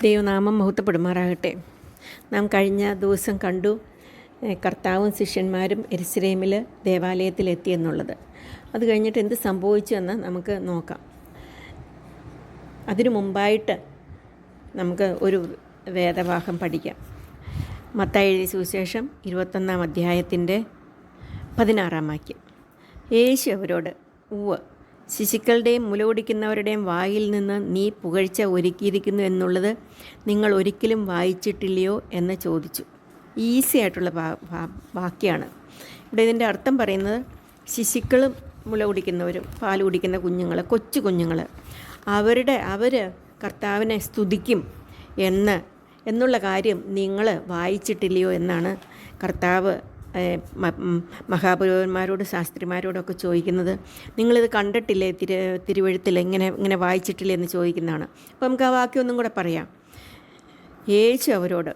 ദൈവനാമം മഹത്വപ്പെടുമാറാകട്ടെ. നാം കഴിഞ്ഞ ദിവസം കണ്ടു കർത്താവും ശിഷ്യന്മാരും യെരുശലേമിൽ ദേവാലയത്തിലെത്തിയെന്നുള്ളത്. അത് കഴിഞ്ഞിട്ട് എന്ത് സംഭവിച്ചു എന്ന് നമുക്ക് നോക്കാം. അതിനു മുമ്പായിട്ട് നമുക്ക് ഒരു വേദഭാഗം പഠിക്കാം. മത്തായി എഴുതിയ സുവിശേഷം 21 അധ്യായത്തിൻ്റെ 16 വാക്യം. യേശു അവരോട്, ഉവ്വ്, ശിശുക്കളുടെയും മുലകുടിക്കുന്നവരുടെയും വായിൽ നിന്ന് നീ പുകഴ്ച ഒരുക്കിയിരിക്കുന്നു എന്നുള്ളത് നിങ്ങൾ ഒരിക്കലും വായിച്ചിട്ടില്ലയോ എന്ന് ചോദിച്ചു. ഈസി ആയിട്ടുള്ള വാക്യമാണ്. ഇവിടെ ഇതിൻ്റെ അർത്ഥം പറയുന്നത്, ശിശുക്കളും മുല കുടിക്കുന്നവരും പാൽ കുടിക്കുന്ന കുഞ്ഞുങ്ങൾ, കൊച്ചു കുഞ്ഞുങ്ങൾ, അവർ കർത്താവിനെ സ്തുതിക്കും എന്നുള്ള കാര്യം നിങ്ങൾ വായിച്ചിട്ടില്ലയോ എന്നാണ് കർത്താവ് മഹാപുരോഹിതന്മാരോട് ശാസ്ത്രിമാരോടൊക്കെ ചോദിക്കുന്നത്. നിങ്ങളിത് കണ്ടിട്ടില്ലേ, തിരുവെഴുത്തിൽ ഇങ്ങനെ വായിച്ചിട്ടില്ലേ എന്ന് ചോദിക്കുന്നതാണ്. അപ്പോൾ നമുക്ക് ആ വാക്യം ഒന്നും കൂടെ പറയാം. യേശു അവരോട്,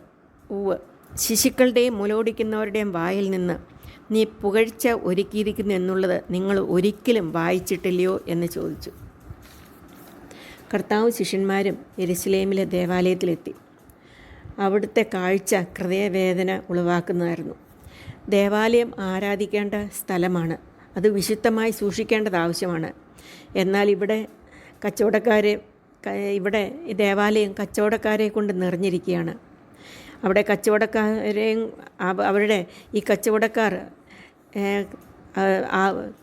ഉവ്വ്, ശിശുക്കളുടെയും മുലകുടിക്കുന്നവരുടെയും വായിൽ നിന്ന് നീ പുകഴ്ച ഒരുക്കിയിരിക്കുന്നു എന്നുള്ളത് നിങ്ങൾ ഒരിക്കലും വായിച്ചിട്ടില്ലയോ എന്ന് ചോദിച്ചു. കർത്താവ് ശിഷ്യന്മാരും യെരുശലേമിലെ ദേവാലയത്തിലെത്തി. അവിടുത്തെ കാഴ്ച ഹൃദയവേദന ഉളവാക്കുന്നതായിരുന്നു. ദേവാലയം ആരാധിക്കേണ്ട സ്ഥലമാണ്, അത് വിശുദ്ധമായി സൂക്ഷിക്കേണ്ടത് ആവശ്യമാണ്. എന്നാൽ ഇവിടെ ദേവാലയം കച്ചവടക്കാരെ കൊണ്ട് നിറഞ്ഞിരിക്കുകയാണ്. അവിടെ അവരുടെ ഈ കച്ചവടക്കാർ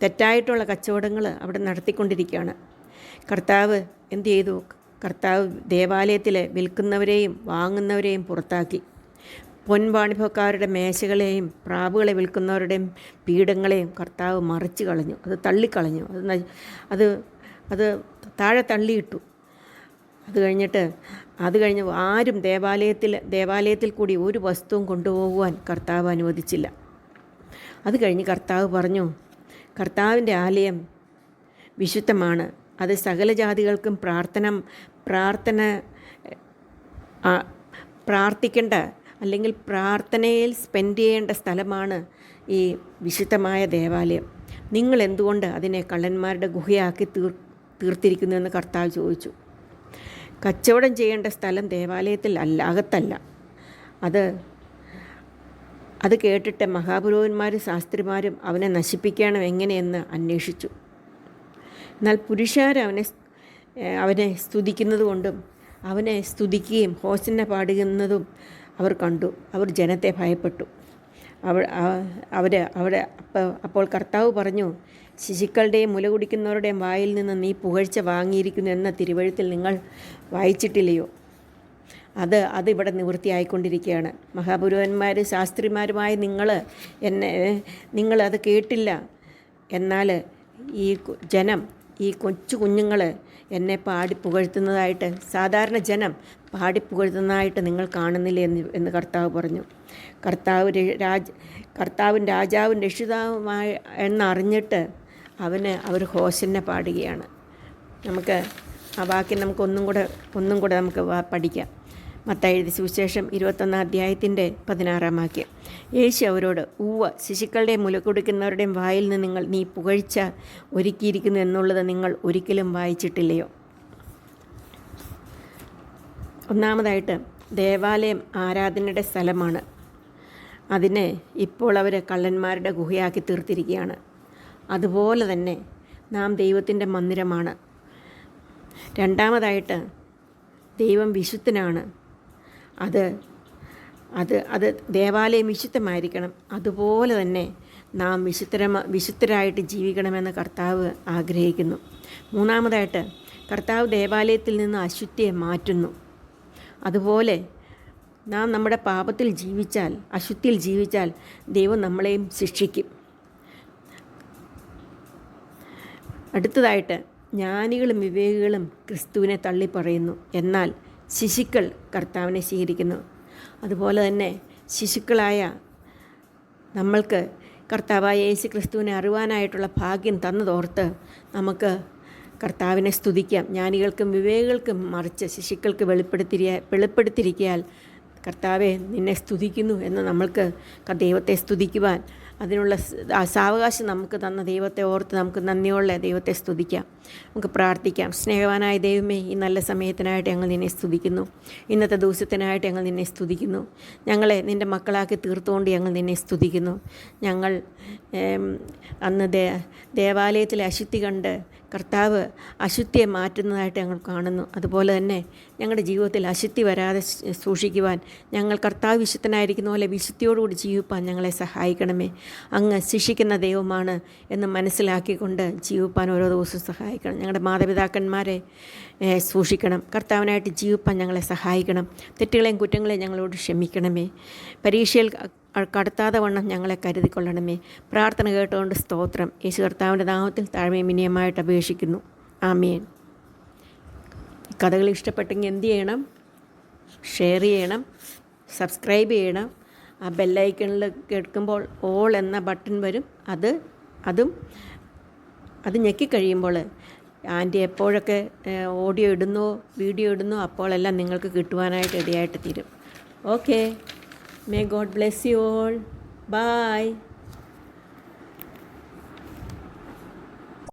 തെറ്റായിട്ടുള്ള കച്ചവടങ്ങൾ അവിടെ നടത്തിക്കൊണ്ടിരിക്കുകയാണ്. കർത്താവ് എന്ത് ചെയ്തു? കർത്താവ് ദേവാലയത്തിൽ വിൽക്കുന്നവരെയും വാങ്ങുന്നവരെയും പുറത്താക്കി. പൊൻവാണിഭക്കാരുടെ മേശകളെയും പ്രാവുകളെ വിൽക്കുന്നവരുടെയും പീഠങ്ങളെയും കർത്താവ് മറിച്ച് കളഞ്ഞു, അത് തള്ളിക്കളഞ്ഞു, അത് താഴെ തള്ളിയിട്ടു. അത് കഴിഞ്ഞ് ആരും ദേവാലയത്തിൽ കൂടി ഒരു വസ്തുവും കൊണ്ടുപോകുവാൻ കർത്താവ് അനുവദിച്ചില്ല. അത് കഴിഞ്ഞ് കർത്താവ് പറഞ്ഞു, കർത്താവിൻ്റെ ആലയം വിശുദ്ധമാണ്, അത് സകല ജാതികൾക്കും പ്രാർത്ഥിക്കേണ്ട അല്ലെങ്കിൽ പ്രാർത്ഥനയിൽ സ്പെൻഡ് ചെയ്യേണ്ട സ്ഥലമാണ് ഈ വിശുദ്ധമായ ദേവാലയം. നിങ്ങൾ എന്തുകൊണ്ട് അതിനെ കള്ളന്മാരുടെ ഗുഹയാക്കി തീർത്തിരിക്കുന്നു എന്ന് കർത്താവ് ചോദിച്ചു. കച്ചവടം ചെയ്യേണ്ട സ്ഥലം ദേവാലയത്തിൽ അകത്തല്ല. അത് കേട്ടിട്ട് മഹാപുരോഹിതന്മാരും ശാസ്ത്രിമാരും അവനെ നശിപ്പിക്കണം എങ്ങനെയെന്ന് അന്വേഷിച്ചു. എന്നാൽ പുരുഷാർ അവനെ സ്തുതിക്കുന്നത് കൊണ്ടും അവനെ സ്തുതിക്കുകയും ഹോസന്ന പാടുന്നതും അവർ കണ്ടു. അവർ ജനത്തെ ഭയപ്പെട്ടു. അപ്പോൾ കർത്താവ് പറഞ്ഞു, ശിശുക്കളുടെയും മുല കുടിക്കുന്നവരുടെയും വായിൽ നിന്ന് നീ പുകഴ്ച വാങ്ങിയിരിക്കുന്നു എന്ന തിരുവെഴുത്തിൽ നിങ്ങൾ വായിച്ചിട്ടില്ലയോ? അതിവിടെ നിവൃത്തിയായിക്കൊണ്ടിരിക്കുകയാണ്. മഹാപുരോഹിതന്മാർ ശാസ്ത്രിമാരുമായി നിങ്ങളത് കേട്ടില്ല. എന്നാൽ ഈ കൊച്ചു കുഞ്ഞുങ്ങൾ എന്നെ പുകഴ്ത്തുന്നതായിട്ട്, സാധാരണ ജനം പുകഴ്ത്തുന്നതായിട്ട് നിങ്ങൾ കാണുന്നില്ല എന്ന് കർത്താവ് പറഞ്ഞു. കർത്താവും രാജാവും രക്ഷിതാവുമായി എന്നറിഞ്ഞിട്ട് അവർ ഹോസന്ന പാടുകയാണ്. നമുക്ക് ആ വാക്യം ഒന്നും കൂടെ നമുക്ക് പഠിക്കാം. മത്തായി എഴുതിയ സുവിശേഷം 21 അധ്യായത്തിൻ്റെ 16 വാക്യം. യേശു അവരോട്, ഉവ്വ്, ശിശുക്കളുടെയും മുല കുടിക്കുന്നവരുടെയും വായിൽ നിന്ന് നീ പുകഴ്ച ഒരുക്കിയിരിക്കുന്നു എന്നുള്ളത് നിങ്ങൾ ഒരിക്കലും വായിച്ചിട്ടില്ലയോ? ഒന്നാമതായിട്ട്, ദേവാലയം ആരാധനയുടെ സ്ഥലമാണ്. അതിനെ ഇപ്പോൾ അവർ കള്ളന്മാരുടെ ഗുഹയാക്കി തീർത്തിരിക്കുകയാണ്. അതുപോലെ തന്നെ നാം ദൈവത്തിൻ്റെ മന്ദിരമാണ്. രണ്ടാമതായിട്ട്, ദൈവം വിശുദ്ധനാണ്. അത് ദേവാലയം വിശുദ്ധമായിരിക്കണം. അതുപോലെ തന്നെ നാം വിശുദ്ധരായിട്ട് ജീവിക്കണമെന്ന് കർത്താവ് ആഗ്രഹിക്കുന്നു. മൂന്നാമതായിട്ട്, കർത്താവ് ദേവാലയത്തിൽ നിന്ന് അശുദ്ധിയെ മാറ്റുന്നു. അതുപോലെ നാം നമ്മുടെ പാപത്തിൽ അശുദ്ധിയിൽ ജീവിച്ചാൽ ദൈവം നമ്മളെയും ശിക്ഷിക്കും. അടുത്തതായിട്ട്, ജ്ഞാനികളും വിവേകികളും ക്രിസ്തുവിനെ തള്ളിപ്പറയുന്നു, എന്നാൽ ശിശുക്കൾ കർത്താവിനെ സ്വീകരിക്കുന്നു. അതുപോലെ തന്നെ ശിശുക്കളായ നമ്മൾക്ക് കർത്താവായ യേശു ക്രിസ്തുവിനെ അറിവാനായിട്ടുള്ള ഭാഗ്യം തന്നതോർത്ത് നമുക്ക് കർത്താവിനെ സ്തുതിക്കാം. ജ്ഞാനികൾക്കും വിവേകികൾക്കും മറിച്ച് ശിശുക്കൾക്ക് വെളിപ്പെടുത്തിയിരിക്കാൻ കർത്താവെ നിന്നെ സ്തുതിക്കുന്നു എന്ന് നമ്മൾക്ക് ദൈവത്തെ സ്തുതിക്കുവാൻ അതിനുള്ള സാവകാശം നമുക്ക് തന്ന ദൈവത്തെ ഓർത്ത് നമുക്ക് നന്ദിയോടെ ദൈവത്തെ സ്തുതിക്കാം. നമുക്ക് പ്രാർത്ഥിക്കാം. സ്നേഹവാനായ ദൈവമേ, ഈ നല്ല സമയത്തിനായിട്ട് ഞങ്ങൾ നിന്നെ സ്തുതിക്കുന്നു. ഇന്നത്തെ ദിവസത്തിനായിട്ട് ഞങ്ങൾ നിന്നെ സ്തുതിക്കുന്നു. ഞങ്ങളെ നിൻ്റെ മക്കളാക്കി തീർത്തുകൊണ്ട് ഞങ്ങൾ നിന്നെ സ്തുതിക്കുന്നു. ഞങ്ങൾ അന്ന് ദേവാലയത്തിലെ അശുദ്ധി കണ്ട് കർത്താവ് അശുദ്ധിയെ മാറ്റുന്നതായിട്ട് ഞങ്ങൾ കാണുന്നു. അതുപോലെ തന്നെ ഞങ്ങളുടെ ജീവിതത്തിൽ അശുദ്ധി വരാതെ സൂക്ഷിക്കുവാൻ ഞങ്ങൾ കർത്താവ് വിശുദ്ധനായിരിക്കുന്ന പോലെ വിശുദ്ധിയോടുകൂടി ജീവിപ്പാൻ ഞങ്ങളെ സഹായിക്കണമേ. അങ്ങ് ശിക്ഷിക്കുന്ന ദൈവമാണ് എന്ന് മനസ്സിലാക്കിക്കൊണ്ട് ജീവിപ്പാൻ ഓരോ ദിവസവും സഹായിക്കണം. ഞങ്ങളുടെ മാതാപിതാക്കന്മാരെ സൂക്ഷിക്കണം. കർത്താവിനായിട്ട് ജീവിപ്പാൻ ഞങ്ങളെ സഹായിക്കണം. തെറ്റുകളെയും കുറ്റങ്ങളെയും ഞങ്ങളോട് ക്ഷമിക്കണമേ. പരീക്ഷയിൽ കടത്താതെ വണ്ണം ഞങ്ങളെ കരുതിക്കൊള്ളണമേ. പ്രാർത്ഥന കേട്ടുകൊണ്ട് സ്തോത്രം. യേശു കർത്താവിൻ്റെ നാമത്തിൽ താഴ്മയും വിനയമായിട്ട് അപേക്ഷിക്കുന്നു. ആമേൻ. കഥകൾ ഇഷ്ടപ്പെട്ടെങ്കിൽ എന്ത് ചെയ്യണം? ഷെയർ ചെയ്യണം, സബ്സ്ക്രൈബ് ചെയ്യണം. ആ ബെല്ലൈക്കണിൽ കേൾക്കുമ്പോൾ ഓൾ എന്ന ബട്ടൺ വരും. അത് ഞെക്കിക്കഴിയുമ്പോൾ ആൻറ്റി എപ്പോഴൊക്കെ ഓഡിയോ ഇടുന്നോ വീഡിയോ ഇടുന്നോ അപ്പോഴെല്ലാം നിങ്ങൾക്ക് കിട്ടുവാനായിട്ട് ഇടയായിട്ട് തീരും. Okay. May God bless you all. Bye.